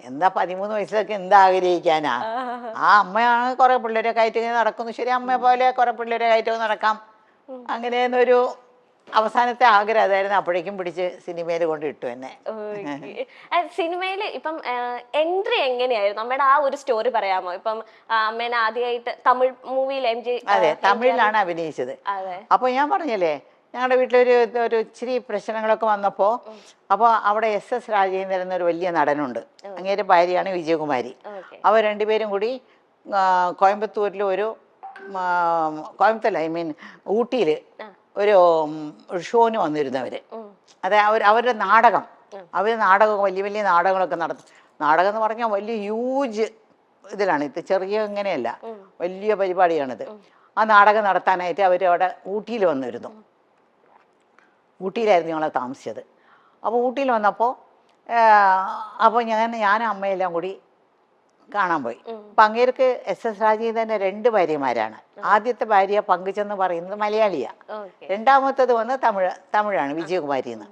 എന്താ 13 വയസ്സിലൊക്കെ എന്താ ആഗ്രഹിക്കാനാ? ആ അമ്മയാണ് കുറെ പിള്ളേരൊക്കെ ആയിട്ട് ഇങ്ങനെ നടക്കുന്നു. ശരി, അമ്മയെ പോലെ കുറെ പിള്ളേരൊക്കെ ആയിട്ട് നടക്കാം. അങ്ങനെയെന്നൊരു അവസാനത്തെ ആഗ്രഹം അതായിരുന്നു. അപ്പോഴേക്കും പിടിച്ച് സിനിമയിൽ കൊണ്ട് ഇട്ടു എന്നെ. സിനിമയില് ഇപ്പം എൻട്രി എങ്ങനെയായിരുന്നു അമ്മയുടെ? ആ ഒരു സ്റ്റോറി പറയാമോ? ഇപ്പം അമ്മേനെ ആദ്യമായിട്ട് തമിഴ് മൂവിയിൽ അതെ, തമിഴിലാണ് അഭിനയിച്ചത്. അപ്പൊ ഞാൻ പറഞ്ഞല്ലേ, ഞങ്ങളുടെ വീട്ടിലൊരു ഒരു ഇച്ചിരി പ്രശ്നങ്ങളൊക്കെ വന്നപ്പോൾ അപ്പോൾ അവിടെ SS രാജേന്ദ്രൻ എന്നൊരു വലിയ നടനുണ്ട്. അങ്ങേരുടെ ഭാര്യയാണ് വിജയകുമാരി. അവർ രണ്ടുപേരും കൂടി കോയമ്പത്തൂരിൽ ഒരു കോയമ്പത്തൂർ ഐ മീൻ ഊട്ടിയിൽ ഒരു ഷോന് വന്നിരുന്നവർ. അതെ, അവരുടെ നാടകം, വലിയ വലിയ നാടകങ്ങളൊക്കെ നടത്തും. നാടകം എന്ന് പറഞ്ഞാൽ വലിയ ഹ്യൂജ് ഇതിലാണ്, ഇത് ചെറിയ ഇങ്ങനെയല്ല, വലിയ പരിപാടിയാണിത്. ആ നാടകം നടത്താനായിട്ട് അവർ അവിടെ ഊട്ടിയിൽ വന്നിരുന്നു. ഊട്ടിയിലായിരുന്നു ഞങ്ങൾ താമസിച്ചത്. അപ്പോൾ ഊട്ടിയിൽ വന്നപ്പോൾ ഞാനും അമ്മയെല്ലാം കൂടി കാണാൻ പോയി. അപ്പം അങ്ങേർക്ക് SS രാജേന്ദ്രൻ്റെ 2 ഭാര്യമാരാണ്. ആദ്യത്തെ ഭാര്യ പങ്കുചെന്ന് പറയുന്നത് മലയാളിയാണ്. രണ്ടാമത്തത് വന്ന് തമിഴാണ്, വിജയകുമാരി എന്ന്.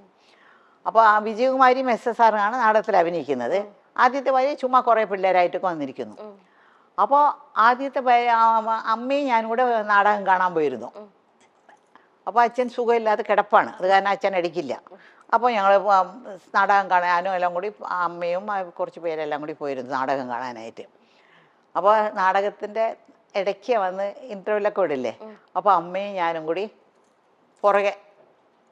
അപ്പോൾ ആ വിജയകുമാരിയും SSRാണ് നാടകത്തിൽ അഭിനയിക്കുന്നത്. ആദ്യത്തെ ഭാര്യ ചുമ്മാ കുറേ പിള്ളേരായിട്ടൊക്കെ വന്നിരിക്കുന്നു. അപ്പോൾ ആദ്യത്തെ അമ്മയും ഞാനും കൂടെ നാടകം കാണാൻ പോയിരുന്നു. അപ്പോൾ അച്ഛൻ സുഖമില്ലാതെ കിടപ്പാണ്, അത് കാരണം അച്ഛൻ അടിക്കില്ല. അപ്പോൾ ഞങ്ങൾ നാടകം കാണാനും എല്ലാം കൂടി അമ്മയും കുറച്ച് പേരെല്ലാം കൂടി പോയിരുന്നു നാടകം കാണാനായിട്ട്. അപ്പോൾ നാടകത്തിൻ്റെ ഇടയ്ക്ക് വന്ന് ഇൻ്റർവ്യൂലൊക്കെ വിടില്ലേ, അപ്പോൾ അമ്മയും ഞാനും കൂടി പുറകെ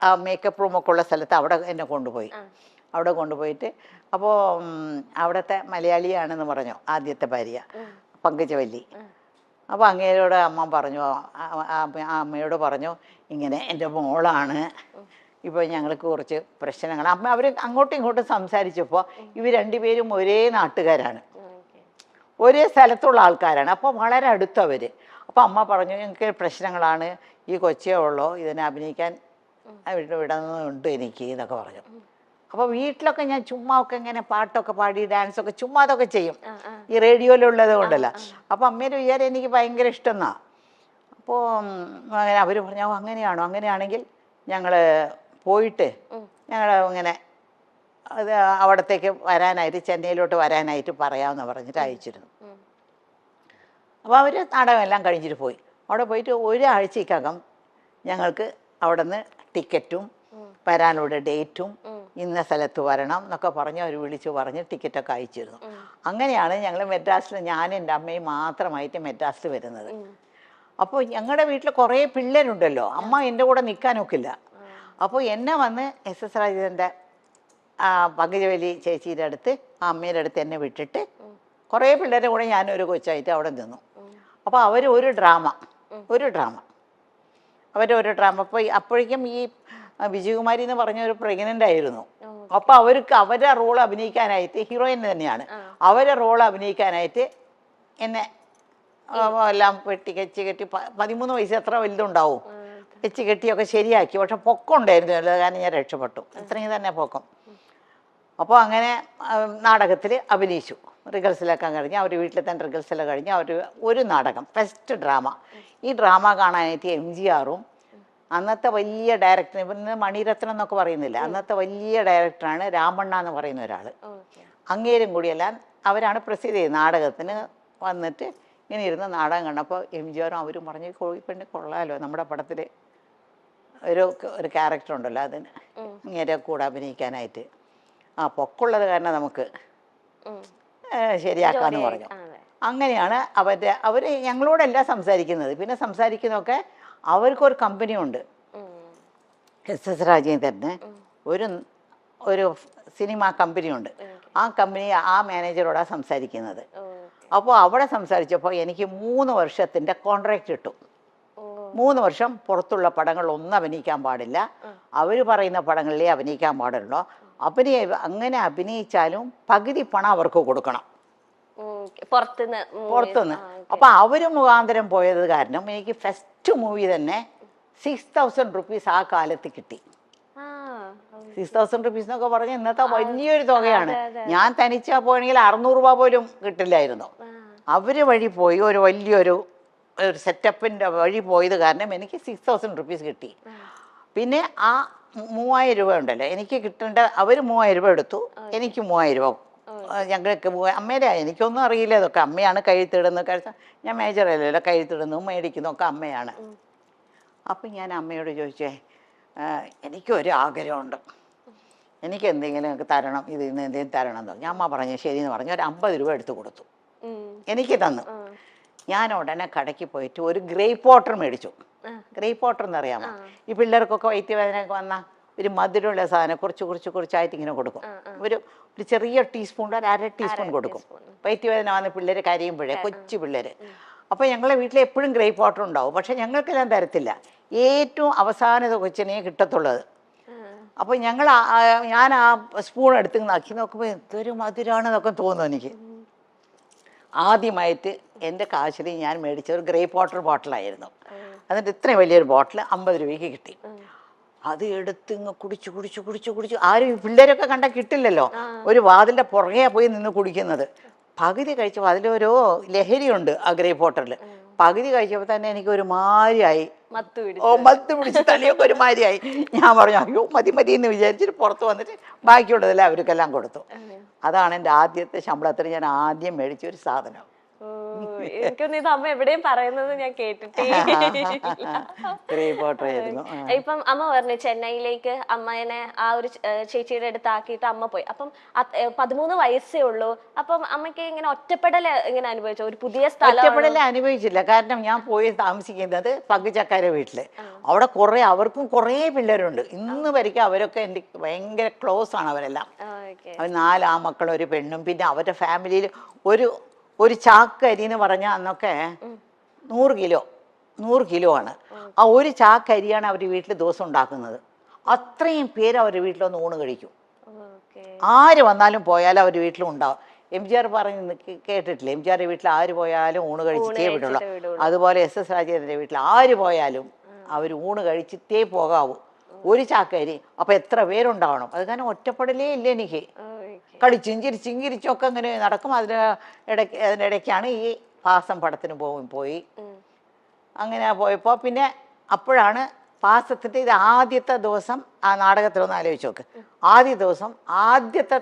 ആ മേക്കപ്പ് റൂമൊക്കെ ഉള്ള സ്ഥലത്ത് അവിടെ എന്നെ കൊണ്ടുപോയി. അവിടെ കൊണ്ടുപോയിട്ട് അപ്പോൾ അവിടുത്തെ മലയാളിയാണെന്ന് പറഞ്ഞു ആദ്യത്തെ ഭാര്യ പങ്കജവല്ലി. അപ്പോൾ അങ്ങേരോട് അമ്മ പറഞ്ഞു, അമ്മയോട് പറഞ്ഞു, ഇങ്ങനെ എൻ്റെ മോളാണ്, ഇപ്പോൾ ഞങ്ങൾക്ക് കുറച്ച് പ്രശ്നങ്ങൾ. അമ്മ അവർ അങ്ങോട്ടും ഇങ്ങോട്ടും സംസാരിച്ചപ്പോൾ ഇവർ രണ്ടുപേരും ഒരേ നാട്ടുകാരാണ്, ഒരേ സ്ഥലത്തുള്ള ആൾക്കാരാണ്. അപ്പോൾ വളരെ അടുത്തവർ. അപ്പോൾ അമ്മ പറഞ്ഞു, ഞങ്ങൾക്ക് പ്രശ്നങ്ങളാണ്, ഈ കൊച്ചേ ഉള്ളോ, ഇതിനെ അഭിനയിക്കാൻ വിടുന്നുണ്ട് എനിക്ക് എന്നൊക്കെ പറഞ്ഞു. അപ്പോൾ വീട്ടിലൊക്കെ ഞാൻ ചുമ്മാ ഒക്കെ ഇങ്ങനെ പാട്ടൊക്കെ പാടി ഡാൻസൊക്കെ ചുമ്മാ അതൊക്കെ ചെയ്യും, ഈ റേഡിയോയിലുള്ളത് കൊണ്ടല്ല. അപ്പോൾ അമ്മേൻ്റെ വിചാരം എനിക്ക് ഭയങ്കര ഇഷ്ടമെന്നാ. അപ്പോൾ അങ്ങനെ അവർ പറഞ്ഞു, അങ്ങനെയാണോ, അങ്ങനെയാണെങ്കിൽ ഞങ്ങൾ പോയിട്ട് ഞങ്ങൾ ഇങ്ങനെ അത് അവിടത്തേക്ക് വരാനായിട്ട്, ചെന്നൈയിലോട്ട് വരാനായിട്ട് പറയാമെന്ന് പറഞ്ഞിട്ട് അയച്ചിരുന്നു. അപ്പോൾ അവർ നാടകമെല്ലാം കഴിഞ്ഞിട്ട് പോയി. അവിടെ പോയിട്ട് ഒരാഴ്ചക്കകം ഞങ്ങൾക്ക് അവിടെ നിന്ന് ടിക്കറ്റും വരാനുള്ള ഡേറ്റും ഇന്ന സ്ഥലത്ത് വരണം എന്നൊക്കെ പറഞ്ഞ് അവർ വിളിച്ച് പറഞ്ഞ് ടിക്കറ്റൊക്കെ അയച്ചിരുന്നു. അങ്ങനെയാണ് ഞങ്ങൾ മെഡ്രാസിൽ, ഞാനും എൻ്റെ അമ്മയും മാത്രമായിട്ട് മെഡ്രാസിൽ വരുന്നത്. അപ്പോൾ ഞങ്ങളുടെ വീട്ടിൽ കുറേ പിള്ളേരുണ്ടല്ലോ, അമ്മ എൻ്റെ കൂടെ നിൽക്കാനൊക്കില്ല. അപ്പോൾ എന്നെ വന്ന് SS രാജേന്ദ്രൻ്റെ പങ്കജവല്ലി ചേച്ചിയുടെ അടുത്ത്, ആ അമ്മയുടെ അടുത്ത് എന്നെ വിട്ടിട്ട് കുറേ പിള്ളേരുടെ കൂടെ ഞാനൊരു കൊച്ചായിട്ട് അവിടെ നിന്നു. അപ്പോൾ അവർ ഒരു ഡ്രാമ അവരൊരു ഡ്രാമ. അപ്പോൾ അപ്പോഴേക്കും ഈ വിജയകുമാരി എന്ന് പറഞ്ഞ ഒരു പ്രഗ്നൻ്റ് ആയിരുന്നു. അപ്പോൾ അവർക്ക് അവരുടെ റോൾ അഭിനയിക്കാനായിട്ട്, ഹീറോയിൻ തന്നെയാണ്, അവരുടെ റോൾ അഭിനയിക്കാനായിട്ട് എന്നെ എല്ലാം കെച്ച് കെട്ടി 13 വയസ്സ് എത്ര വലുതുണ്ടാവും, വെച്ച് കെട്ടിയൊക്കെ ശരിയാക്കി. പക്ഷെ പൊക്കം ഉണ്ടായിരുന്നു, കാരണം ഞാൻ രക്ഷപ്പെട്ടു, ഇത്രയും തന്നെ പൊക്കം. അപ്പോൾ അങ്ങനെ നാടകത്തിൽ അഭിനയിച്ചു. റിഹേഴ്സലൊക്കെ കഴിഞ്ഞ് അവർ വീട്ടിൽ തന്നെ റിഹേഴ്സലൊക്കെ കഴിഞ്ഞ് അവർ ഒരു നാടകം, ഫസ്റ്റ് ഡ്രാമ. ഈ ഡ്രാമ കാണാനായിട്ട് MGRും അന്നത്തെ വലിയ ഡയറക്ടർ, ഇന്ന് മണിരത്നം എന്നൊക്കെ പറയുന്നില്ല, അന്നത്തെ വലിയ ഡയറക്ടറാണ് രാമണ്ണ എന്ന് പറയുന്ന ഒരാൾ, അങ്ങേരും കൂടിയെല്ലാം അവരാണ് പ്രസിദ്ധ ചെയ്തത്. നാടകത്തിന് വന്നിട്ട് ഇങ്ങനെ ഇരുന്ന് നാടകം കണ്ടപ്പോൾ MGRും അവരും പറഞ്ഞു, കോഴിപ്പെണ്ണി കൊള്ളാമല്ലോ, നമ്മുടെ പടത്തിൽ ഒരു ക്യാരക്ടർ ഉണ്ടല്ലോ, അതിന് ഇങ്ങനെ കൂടെ അഭിനയിക്കാനായിട്ട് പൊക്കുള്ളത് കാരണം നമുക്ക് ശരിയാക്കാമെന്ന് പറഞ്ഞു. അങ്ങനെയാണ് അവർ ഞങ്ങളോടെല്ലാം സംസാരിക്കുന്നത്. പിന്നെ സംസാരിക്കുന്നതൊക്കെ അവർക്കൊരു കമ്പനി ഉണ്ട്, SS രാജേന്ദ്രന് ഒരു സിനിമ കമ്പനിയുണ്ട്. ആ കമ്പനി ആ മാനേജറോടാണ് സംസാരിക്കുന്നത്. അപ്പോൾ അവിടെ സംസാരിച്ചപ്പോൾ എനിക്ക് 3 വർഷത്തിൻ്റെ കോൺട്രാക്റ്റ് കിട്ടും. 3 വർഷം പുറത്തുള്ള പടങ്ങളിലൊന്നും അഭിനയിക്കാൻ പാടില്ല, അവർ പറയുന്ന പടങ്ങളിലേ അഭിനയിക്കാൻ പാടുള്ളൂ. അങ്ങനെ അഭിനയിച്ചാലും പകുതി പണം അവർക്ക് കൊടുക്കണം പുറത്തുനിന്ന്. അപ്പം അവർ മുഖാന്തരം പോയത് കാരണം എനിക്ക് ഫസ്റ്റ് മൂവി തന്നെ 6000 റുപ്പീസ് ആ കാലത്ത് കിട്ടി. 6000 റുപ്പീസ് എന്നൊക്കെ പറഞ്ഞാൽ ഇന്നത്തെ വലിയൊരു തുകയാണ്. ഞാൻ തനിച്ചാ പോയെങ്കിൽ 600 രൂപ പോലും കിട്ടില്ലായിരുന്നു. അവർ വഴി പോയി ഒരു വലിയൊരു സെറ്റപ്പിൻ്റെ വഴി പോയത് കാരണം എനിക്ക് 6000 റുപ്പീസ് കിട്ടി. പിന്നെ ആ 3000 രൂപ ഉണ്ടല്ലോ എനിക്ക് കിട്ടേണ്ട, അവർ 3000 രൂപ എടുത്തു, എനിക്ക് 3000 രൂപ ഞങ്ങൾക്ക് അമ്മേടെ എനിക്കൊന്നും അറിയില്ല ഇതൊക്കെ. അമ്മയാണ് കഴുത്തിടുന്നത്. ഞാൻ മേജറല്ലല്ലോ, കഴുത്തിടുന്നു മേടിക്കുന്നു ഒക്കെ അമ്മയാണ്. അപ്പം ഞാൻ അമ്മയോട് ചോദിച്ചേ, എനിക്കൊരു ആഗ്രഹമുണ്ട്, എനിക്ക് എന്തെങ്കിലും എനിക്ക് തരണം, ഇത് ഇന്ന് എന്തെങ്കിലും തരണം എന്ന് പറഞ്ഞു. അമ്മ പറഞ്ഞു ശരിയെന്ന് പറഞ്ഞു. ഒരു 50 രൂപ എടുത്തു കൊടുത്തു, എനിക്ക് തന്നു. ഞാൻ ഉടനെ കടയ്ക്ക് പോയിട്ട് ഒരു ഗ്രേപ്പ് വാട്ടർ മേടിച്ചു. ഗ്രേപ്പ് വാട്ടർ എന്നറിയാമോ? ഈ പിള്ളേർക്കൊക്കെ വയറ്റുവേദനയൊക്കെ വന്നാൽ ഒരു മധുരമുള്ള സാധനം കുറച്ചായിട്ട് ഇങ്ങനെ കൊടുക്കും. ഒരു ചെറിയ ടീസ്പൂൺ, ഒരു 1/2 ടീസ്പൂൺ കൊടുക്കും. വയറ്റുവേദന വന്ന് പിള്ളേർ കരയുമ്പോഴേ, കൊച്ചു പിള്ളേർ. അപ്പോൾ ഞങ്ങളെ വീട്ടിൽ എപ്പോഴും ഗ്രേപ്പ് വാട്ടർ ഉണ്ടാവും. പക്ഷെ ഞങ്ങൾക്കെല്ലാം തരത്തില്ല, ഏറ്റവും അവസാനത്തെ കൊച്ചിനെ കിട്ടത്തുള്ളത്. അപ്പോൾ ഞാൻ ആ സ്പൂൺ എടുത്ത് നക്കി നോക്കുമ്പോൾ എന്തൊരു മധുരമാണെന്നൊക്കെ തോന്നുന്നു എനിക്ക്. ആദ്യമായിട്ട് എൻ്റെ കാശിൽ ഞാൻ മേടിച്ച ഒരു ഗ്രേപ്പ് വാട്ടർ ബോട്ടിലായിരുന്നു. എന്നിട്ട് ഇത്രയും വലിയൊരു ബോട്ടിൽ 50 രൂപയ്ക്ക് കിട്ടി. അത് എടുത്ത് ഇങ്ങ് കുടിച്ചു. ആരും പിള്ളേരൊക്കെ കണ്ടാൽ കിട്ടില്ലല്ലോ. ഒരു വാതിലിൻ്റെ പുറകെ പോയി നിന്ന് കുടിക്കുന്നത്. പകുതി കഴിച്ചപ്പോൾ അതിലൊരു ലഹരിയുണ്ട് ആ ഗ്രേപ്പ് വാട്ടറിൽ. പകുതി കഴിച്ചപ്പോൾ തന്നെ എനിക്കൊരു മാരിയായി, മത്ത് പിടിച്ച് തലയൊക്കെ ഒരു മാരിയായി. ഞാൻ പറഞ്ഞു അയ്യോ മതി എന്ന് വിചാരിച്ചിട്ട് പുറത്ത് വന്നിട്ട് ബാക്കിയുള്ളതെല്ലാം അവർക്കെല്ലാം കൊടുത്തു. അതാണ് എൻ്റെ ആദ്യത്തെ ശമ്പളത്തിൽ ഞാൻ ആദ്യം മേടിച്ചൊരു സാധനം. എനിക്കൊന്നും ഇത് അമ്മ എവിടെയും പറയുന്നത് ഞാൻ കേട്ടിട്ടേ. ഇപ്പം അമ്മ പറഞ്ഞു ചെന്നൈയിലേക്ക് അമ്മേനെ ആ ഒരു ചേച്ചിയുടെ അടുത്ത് ആക്കിയിട്ട് അമ്മ പോയി. അപ്പം 13 വയസ്സേ ഉള്ളൂ. അപ്പം അമ്മയ്ക്ക് ഇങ്ങനെ ഒറ്റപ്പെടൽ ഇങ്ങനെ അനുഭവിച്ചോ? ഒരു പുതിയ സ്ഥലം ഒറ്റപ്പെടൽ അനുഭവിച്ചില്ല. കാരണം ഞാൻ പോയി താമസിക്കുന്നത് പങ്കുചക്കാരെ വീട്ടില്. അവിടെ അവർക്കും കുറേ പിള്ളേരുണ്ട്. ഇന്ന് വരയ്ക്കും അവരൊക്കെ എൻ്റെ ഭയങ്കര ക്ലോസ് ആണ് അവരെല്ലാം. അവർ 4 ആമക്കളും ഒരു പെണ്ണും. പിന്നെ അവരുടെ ഫാമിലിയിൽ ഒരു ചാക്ക് അരി എന്ന് പറഞ്ഞാൽ അന്നൊക്കെ 100 കിലോ ആണ്. ആ ഒരു ചാക്ക് അരിയാണ് അവർ വീട്ടിൽ ദിവസം ഉണ്ടാക്കുന്നത്. അത്രയും പേര് അവരുടെ വീട്ടിലൊന്ന് ഊണ് കഴിക്കും. ആര് വന്നാലും പോയാലും അവർ വീട്ടിലും ഉണ്ടാവും. MGR പറഞ്ഞ് കേട്ടിട്ടില്ലേ? MGR വീട്ടിൽ ആര് പോയാലും ഊണ് കഴിച്ചിട്ടേ വിടുള്ളൂ. അതുപോലെ SS രാജേന്ദ്രൻ്റെ വീട്ടിൽ ആര് പോയാലും അവർ ഊണ് കഴിച്ചിട്ടേ പോകാവൂ. ഒരു ചാക്കരി. അപ്പം എത്ര പേരുണ്ടാവണം? അത് കാരണം ഒറ്റപ്പെടലേ ഇല്ല എനിക്ക്. കളിച്ചും ചിരിച്ചൊക്കെ അങ്ങനെ നടക്കും. അതിനിടയ്ക്കാണ് ഈ പാസം പടത്തിന് പോയി. അങ്ങനെ പോയപ്പോൾ പിന്നെ അപ്പോഴാണ് പാസത്തിൻ്റെ ഇത് ആദ്യത്തെ ദിവസം ആ നാടകത്തിലൊന്ന് ആലോചിച്ച് നോക്ക്. ആദ്യത്തെ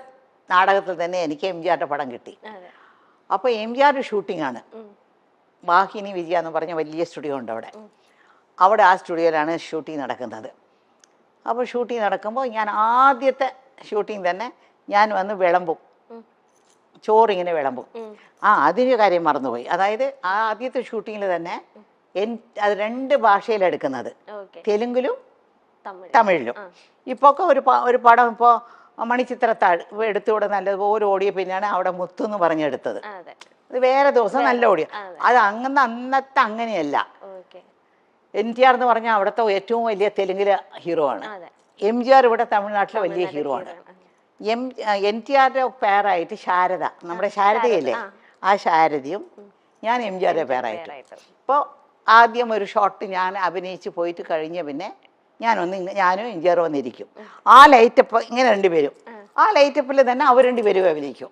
നാടകത്തിൽ തന്നെ എനിക്ക് MGRൻ്റെ പടം കിട്ടി. അപ്പോൾ MGR ഷൂട്ടിംഗ് ആണ്. വാഹിനി വിജയ എന്ന് പറഞ്ഞ വലിയ സ്റ്റുഡിയോ ഉണ്ട് അവിടെ ആ സ്റ്റുഡിയോയിലാണ് ഷൂട്ടിംഗ് നടക്കുന്നത്. അപ്പോൾ ഷൂട്ടിംഗ് നടക്കുമ്പോൾ ഞാൻ ആദ്യത്തെ ഷൂട്ടിംഗ് തന്നെ ഞാൻ വന്ന് വിളമ്പും, ചോറിങ്ങനെ വിളമ്പും. അതിൻ്റെ കാര്യം മറന്നുപോയി. അതായത് ആ ആദ്യത്തെ ഷൂട്ടിങ്ങിൽ തന്നെ അത് 2 ഭാഷയിലെടുക്കുന്നത്, തെലുങ്കിലും തമിഴിലും. ഇപ്പൊക്കെ ഒരു പടം ഇപ്പോൾ മണിച്ചിത്രത്താഴ് എടുത്തുകൂടെ നല്ലതുപോലെ ഓടിയ പിന്നെയാണ് അവിടെ മുത്തു എന്ന് പറഞ്ഞെടുത്തത്. അത് വേറെ ദിവസം നല്ല ഓടിയ. അത് അന്നത്തെ അങ്ങനെയല്ല. NTR എന്ന് പറഞ്ഞാൽ അവിടുത്തെ ഏറ്റവും വലിയ തെലുങ്കിലെ ഹീറോ ആണ്. MGR ഇവിടെ തമിഴ്നാട്ടിലെ വലിയ ഹീറോ ആണ്. NTRയുടെ പേരായിട്ട് ശാരദ, നമ്മുടെ ശാരദയല്ലേ, ആ ശാരദയും ഞാൻ MGRയുടെ പേരായിട്ട്. ഇപ്പോൾ ആദ്യം ഒരു ഷോട്ട് ഞാൻ അഭിനയിച്ച് പോയിട്ട് കഴിഞ്ഞ പിന്നെ ഞാനും MGR വന്നിരിക്കും. ആ ലൈറ്റപ്പ് ഇങ്ങനെ 2 പേരും, ആ ലൈറ്റപ്പിൽ തന്നെ അവർ 2 പേരും അഭിനയിക്കും.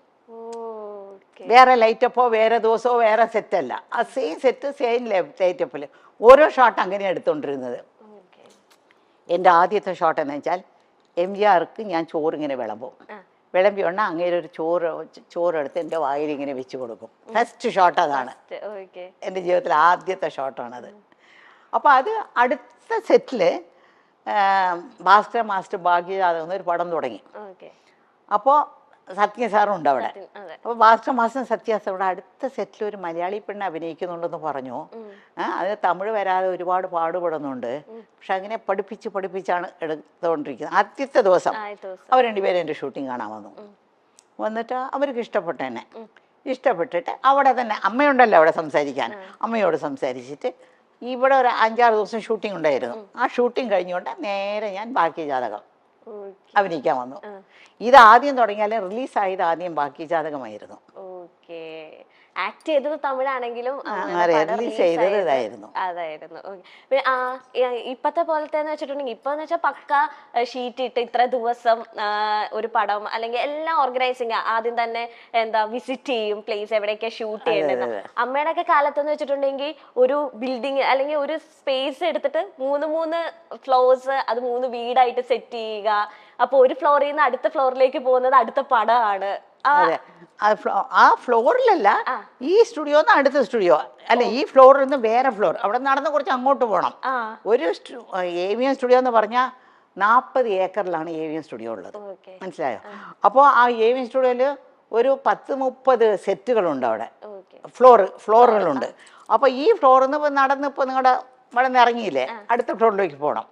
വേറെ ലൈറ്റപ്പോ വേറെ ദിവസമോ വേറെ സെറ്റല്ല, ആ സെയിം സെറ്റ് സെയിം ലൈറ്റപ്പിൽ ഓരോ ഷോട്ട് അങ്ങനെയാണ് എടുത്തുകൊണ്ടിരുന്നത്. എൻ്റെ ആദ്യത്തെ ഷോട്ട് എന്ന് വെച്ചാൽ MGRക്ക് ഞാൻ ചോറിങ്ങനെ വിളമ്പി ഉടനെ അങ്ങേരെ ഒരു ചോറെടുത്ത് എൻ്റെ വായിൽ ഇങ്ങനെ വെച്ച് കൊടുക്കും. ഫസ്റ്റ് ഷോട്ട് അതാണ്, എൻ്റെ ജീവിതത്തിലെ ആദ്യത്തെ ഷോട്ടാണത്. അപ്പോൾ അത് അടുത്ത സെറ്റിൽ ഭാസ്കര മാസ്റ്റർ ഭാഗ്യജാതകം ഒരു പടം തുടങ്ങി. അപ്പോൾ സത്യ സാറും ഉണ്ട് അവിടെ. അപ്പോൾ ഭാസ്കര മാസ്റ്റർ സത്യ സാറുടെ അടുത്ത സെറ്റിൽ ഒരു മലയാളി പെണ്ണ് അഭിനയിക്കുന്നുണ്ടെന്ന് പറഞ്ഞു. അത് തമിഴ് വരാതെ ഒരുപാട് പാടുപെടുന്നുണ്ട്. പക്ഷെ അങ്ങനെ പഠിപ്പിച്ചാണ് എടുത്തുകൊണ്ടിരിക്കുന്നത്. ആദ്യത്തെ ദിവസം അവർ 2 പേരും എൻ്റെ ഷൂട്ടിങ് കാണാൻ വന്നിട്ട് അവർക്ക് ഇഷ്ടപ്പെട്ടിട്ട് അവിടെ തന്നെ അമ്മയുണ്ടല്ലോ അവിടെ സംസാരിക്കാൻ, അമ്മയോട് സംസാരിച്ചിട്ട് ഇവിടെ ഒരു 5-6 ദിവസം ഷൂട്ടിംഗ് ഉണ്ടായിരുന്നു. ആ ഷൂട്ടിംഗ് കഴിഞ്ഞുകൊണ്ട് നേരെ ഞാൻ ഭാഗ്യജാതകം അഭിനയിക്കാൻ വന്നു. ഇത് ആദ്യം തുടങ്ങിയാലും റിലീസായത് ആദ്യം ഭാഗ്യജാതകമായിരുന്നു. ആക്ട് ചെയ്തത് തമിഴാണെങ്കിലും അതായിരുന്നു. ഇപ്പത്തെ പോലത്തെ വെച്ചിട്ടുണ്ടെങ്കിൽ ഇപ്പൊന്ന് വെച്ചാൽ പക്ക ഷീറ്റ് ഇട്ട് ഇത്ര ദിവസം ഒരു പടം അല്ലെങ്കിൽ എല്ലാം ഓർഗനൈസിങ് ആദ്യം തന്നെ വിസിറ്റ് ചെയ്യും പ്ലേസ് എവിടെയൊക്കെ ഷൂട്ട് ചെയ്യേണ്ടത്. അമ്മയുടെ ഒക്കെ കാലത്തെന്ന് വെച്ചിട്ടുണ്ടെങ്കിൽ ഒരു ബിൽഡിങ് അല്ലെങ്കിൽ ഒരു സ്പേസ് എടുത്തിട്ട് 3 ഫ്ലോർസ് അത് 3 വീടായിട്ട് സെറ്റ് ചെയ്യുക. അപ്പൊ ഒരു ഫ്ലോറിൽ നിന്ന് അടുത്ത ഫ്ലോറിലേക്ക് പോകുന്നത് അടുത്ത പടമാണ്. അതെ ആ ഫ്ലോറിലല്ല, ഈ സ്റ്റുഡിയോ അടുത്ത സ്റ്റുഡിയോ അല്ല, ഈ ഫ്ലോറിൽ നിന്ന് വേറെ ഫ്ലോർ, അവിടെ നടന്ന് കുറച്ച് അങ്ങോട്ട് പോകണം. ഒരു AVM സ്റ്റുഡിയോ എന്ന് പറഞ്ഞാൽ 40 ഏക്കറിലാണ് AVM സ്റ്റുഡിയോ ഉള്ളത്, മനസ്സിലായോ? അപ്പോൾ ആ AVM സ്റ്റുഡിയോയിൽ ഒരു 10-30 സെറ്റുകളുണ്ട് അവിടെ, ഫ്ലോറുകളുണ്ട്. അപ്പോൾ ഈ ഫ്ലോറിൽ നിന്ന് നടന്ന് ഇപ്പോൾ നിങ്ങളുടെ ഇവിടെ നിന്ന് ഇറങ്ങിയില്ലേ, അടുത്ത ഫ്ലോറിലേക്ക് പോകണം.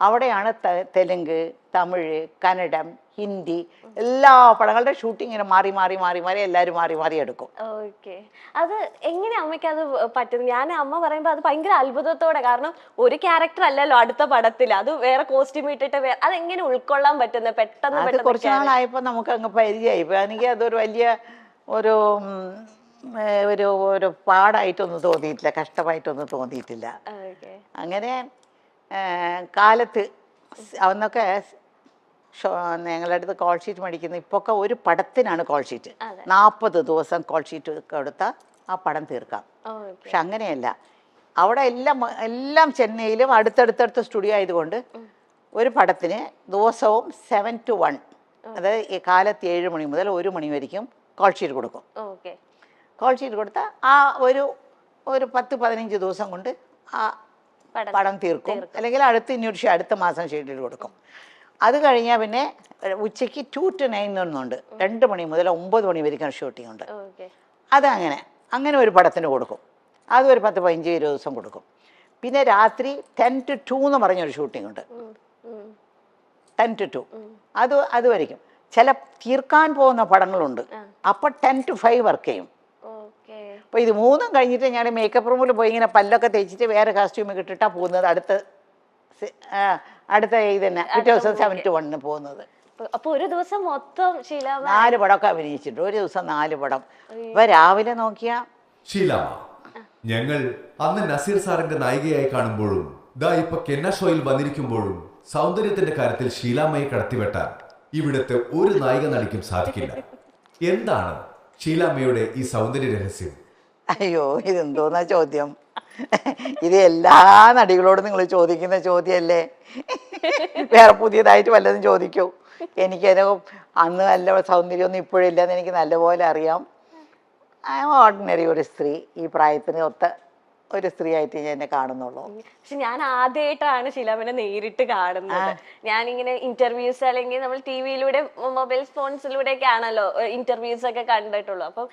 അവിടെയാണ് തെലുങ്ക്, തമിഴ്, കന്നഡം, ഹിന്ദി എല്ലാ പടങ്ങളുടെ ഷൂട്ടിംഗ് ഇങ്ങനെ മാറി മാറി മാറി മാറി എല്ലാവരും മാറി മാറി എടുക്കും. ഓക്കെ, അത് എങ്ങനെ അമ്മയ്ക്ക് അത് പറ്റുന്നു? ഞാൻ അമ്മ പറയുമ്പോ അത് ഭയങ്കര അത്ഭുതത്തോടെ, കാരണം ഒരു ക്യാരക്ടർ അല്ലല്ലോ അടുത്ത പടത്തിൽ, അത് വേറെ കോസ്റ്റ്യൂം ഇട്ടിട്ട് അതെങ്ങനെ ഉൾക്കൊള്ളാൻ പറ്റുന്നത് പെട്ടെന്ന്? കുറച്ച് നാളായപ്പോ നമുക്ക് അങ്ങ് പരിചയമായി. എനിക്ക് അതൊരു വലിയ ഒരു ഒരു ഒരു പാടായിട്ടൊന്നും തോന്നിയിട്ടില്ല, കഷ്ടമായിട്ടൊന്നും തോന്നിയിട്ടില്ല. അങ്ങനെ കാലത്ത് അന്നൊക്കെ ഞങ്ങളുടെ അടുത്ത് കോൾ ഷീറ്റ് മേടിക്കുന്നത് ഇപ്പൊക്കെ ഒരു പടത്തിനാണ് കോൾ ഷീറ്റ്. 40 ദിവസം കോൾ ഷീറ്റ് കൊടുത്താൽ ആ പടം തീർക്കാം. പക്ഷെ അങ്ങനെയല്ല, അവിടെ എല്ലാം ചെന്നൈയിലും അടുത്തടുത്തടുത്ത സ്റ്റുഡിയോ ആയതുകൊണ്ട് ഒരു പടത്തിന് ദിവസവും 7 to 1, അതായത് ഈ കാലത്ത് 7 മണി മുതൽ 1 മണി വരെയും കോൾ ഷീറ്റ് കൊടുക്കും. കോൾ ഷീറ്റ് കൊടുത്താൽ ആ ഒരു 10-15 ദിവസം കൊണ്ട് ആ പടം തീർക്കും. അല്ലെങ്കിൽ അടുത്ത മാസം ഷെഡ്യൂൾ കൊടുക്കും. അത് കഴിഞ്ഞാൽ പിന്നെ ഉച്ചയ്ക്ക് 2 to 9 എന്നുണ്ട്, 2 മണി മുതൽ 9 മണി വരെയാണ് ഷൂട്ടിംഗ് ഉണ്ട്. അങ്ങനെ ഒരു പടത്തിന് കൊടുക്കും. അത് ഒരു 10-15 ദിവസം കൊടുക്കും. പിന്നെ രാത്രി 10 to 2 എന്ന് പറഞ്ഞൊരു ഷൂട്ടിംഗ് ഉണ്ട്, 10 to 2. അത് വരയ്ക്കും. ചില തീർക്കാൻ പോകുന്ന പടങ്ങളുണ്ട്, അപ്പോൾ 10 to 5 വർക്ക് ചെയ്യും. അപ്പോൾ ഇത് 3 കഴിഞ്ഞിട്ട് ഞാൻ മേക്കപ്പ് റൂമിൽ പോയി ഇങ്ങനെ പല്ലൊക്കെ തേച്ചിട്ട് വേറെ കോസ്റ്റ്യൂമൊക്കെ ഇട്ടിട്ടാണ് പോകുന്നത്. അടുത്ത ഇത് തന്നെ പിറ്റേ ദിവസം 7 to 1 പോകുന്നത്. അപ്പൊ ഒരു ദിവസം മൊത്തം 4 പടമൊക്കെ അഭിനയിച്ചിട്ട് ഒരു ദിവസം 4 പടം. ഇപ്പൊ രാവിലെ നോക്കിയാ ഷീലാമ്മ, ഞങ്ങൾ അന്ന് നസീർ സാറിന്റെ നായികയായി കാണുമ്പോഴും ഇപ്പൊ കെന്ന ഷോയിൽ വന്നിരിക്കുമ്പോഴും സൗന്ദര്യത്തിന്റെ കാര്യത്തിൽ ഷീലാമ്മയെ കടത്തിവെട്ടാൻ ഇവിടുത്തെ ഒരു നായിക നടിക്കും സാധിക്കില്ല. എന്താണ് ഷീലാമ്മയുടെ ഈ സൗന്ദര്യ രഹസ്യം? അയ്യോ, ഇതെന്തോന്നാ ചോദ്യം? ഇത് എല്ലാ നടികളോടും നിങ്ങൾ ചോദിക്കുന്ന ചോദ്യമല്ലേ? വേറെ പുതിയതായിട്ട് വല്ലതും ചോദിക്കൂ. എനിക്കത് അന്ന് നല്ല സൗന്ദര്യമൊന്നും ഇപ്പോഴില്ലെന്ന് എനിക്ക് നല്ലപോലെ അറിയാം. ഓർഡിനറി ഒരു സ്ത്രീ, ഈ പ്രായത്തിന് ഒത്ത ഒരു സ്ത്രീ ആയിട്ട് ഞാൻ എന്നെ കാണുന്നുള്ളൂ. പക്ഷെ ഞാൻ ആദ്യമായിട്ടാണ് ഷീലാമ്മനെ നേരിട്ട് കാണുന്നത്. ഞാനിങ്ങനെ ഇന്റർവ്യൂസ് അല്ലെങ്കിൽ നമ്മൾ TV-യിലൂടെ മൊബൈൽ ഫോൺസിലൂടെ ഒക്കെ ആണല്ലോ ഇന്റർവ്യൂസ് ഒക്കെ കണ്ടിട്ടുള്ളൂ. അപ്പം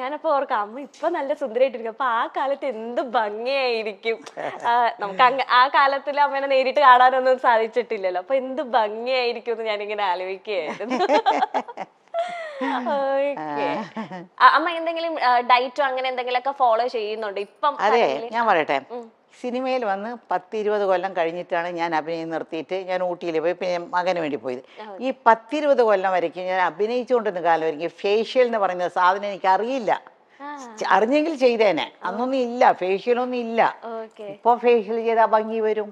ഞാനപ്പോ ഓർക്കാം, അമ്മ ഇപ്പൊ നല്ല സുന്ദരിയായിട്ടിരിക്കും, അപ്പൊ ആ കാലത്ത് എന്ത് ഭംഗിയായിരിക്കും. നമുക്ക് ആ കാലത്തിൽ അമ്മേനെ നേരിട്ട് കാണാനൊന്നും സാധിച്ചിട്ടില്ലല്ലോ, അപ്പൊ എന്ത് ഭംഗിയായിരിക്കും എന്ന് ഞാനിങ്ങനെ ആലോചിക്കുകയായിരുന്നു. അമ്മ എന്തെങ്കിലും ഡയറ്റോ അങ്ങനെ എന്തെങ്കിലുമൊക്കെ ഫോളോ ചെയ്യുന്നുണ്ട് ഇപ്പം? അതെ, ഞാൻ പറയട്ടെ, സിനിമയിൽ വന്ന് 10-20 കൊല്ലം കഴിഞ്ഞിട്ടാണ് ഞാൻ അഭിനയം നിർത്തിയിട്ട് ഞാൻ ഊട്ടിയിൽ പോയി പിന്നെ മകന് വേണ്ടി പോയത്. ഈ 10-20 കൊല്ലം വരയ്ക്കും ഞാൻ അഭിനയിച്ചുകൊണ്ടിരുന്ന കാലം വരയ്ക്കും ഫേഷ്യൽ എന്ന് പറയുന്ന സാധനം എനിക്ക് അറിയില്ല. അറിഞ്ഞെങ്കിൽ ചെയ്തേനെ. അന്നൊന്നും ഇല്ല, ഫേഷ്യലൊന്നും ഇല്ല. ഇപ്പൊ ഫേഷ്യൽ ചെയ്താൽ ഭംഗി വരും,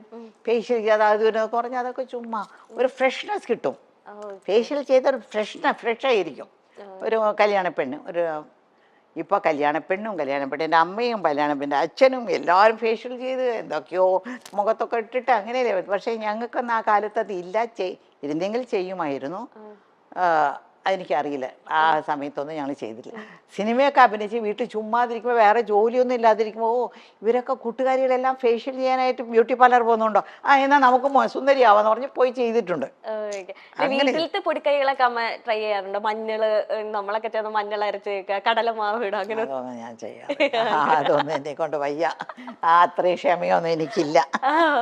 ഫേഷ്യൽ ചെയ്താൽ അത് വരും പറഞ്ഞാൽ അതൊക്കെ ചുമ്മാ ഒരു ഫ്രഷ്നെസ് കിട്ടും. ഫേഷ്യൽ ചെയ്ത ഒരു ഫ്രഷ് ആയിരിക്കും. ഒരു കല്യാണപ്പെണ്ണ്, ഇപ്പോൾ കല്യാണപ്പെണ്ണും എൻ്റെ അമ്മയും കല്യാണപ്പെണ്ണിൻ്റെ അച്ഛനും എല്ലാവരും ഫേഷ്യൽ ചെയ്ത് എന്തൊക്കെയോ മുഖത്തൊക്കെ ഇട്ടിട്ട് അങ്ങനെയല്ലേ. പക്ഷേ ഞങ്ങൾക്കൊന്നും ആ കാലത്ത് അത് ഇല്ല. ഇരുന്നെങ്കിൽ ചെയ്യുമായിരുന്നു. അതെനിക്കറിയില്ല, ആ സമയത്തൊന്നും ഞങ്ങൾ ചെയ്തില്ല. സിനിമയൊക്കെ അഭിനയിച്ച് വീട്ടിൽ ചുമ്മാതിരിക്കുമ്പോൾ വേറെ ജോലിയൊന്നും ഇല്ലാതിരിക്കുമ്പോൾ ഇവരൊക്കെ കൂട്ടുകാരികളെല്ലാം ഫേഷ്യൽ ചെയ്യാനായിട്ട് ബ്യൂട്ടി പാർലർ പോകുന്നുണ്ടോ, എന്നാൽ നമുക്ക് സുന്ദരിയാവാന്ന് പറഞ്ഞ് പോയി ചെയ്തിട്ടുണ്ട്. വീട്ടിലത്തെ പൊടിക്കൈകളൊക്കെ അമ്മ ട്രൈ ചെയ്യാറുണ്ടോ? മഞ്ഞള്, നമ്മളൊക്കെ ചേർന്ന് മഞ്ഞൾ അരച്ച് കടലമാവ് ഇടും, അങ്ങനെ അതൊന്നും ഞാൻ ചെയ്യാം. അതൊന്നും എന്നെ കൊണ്ട് വയ്യ, അത്രയും ക്ഷമയൊന്നും എനിക്കില്ല.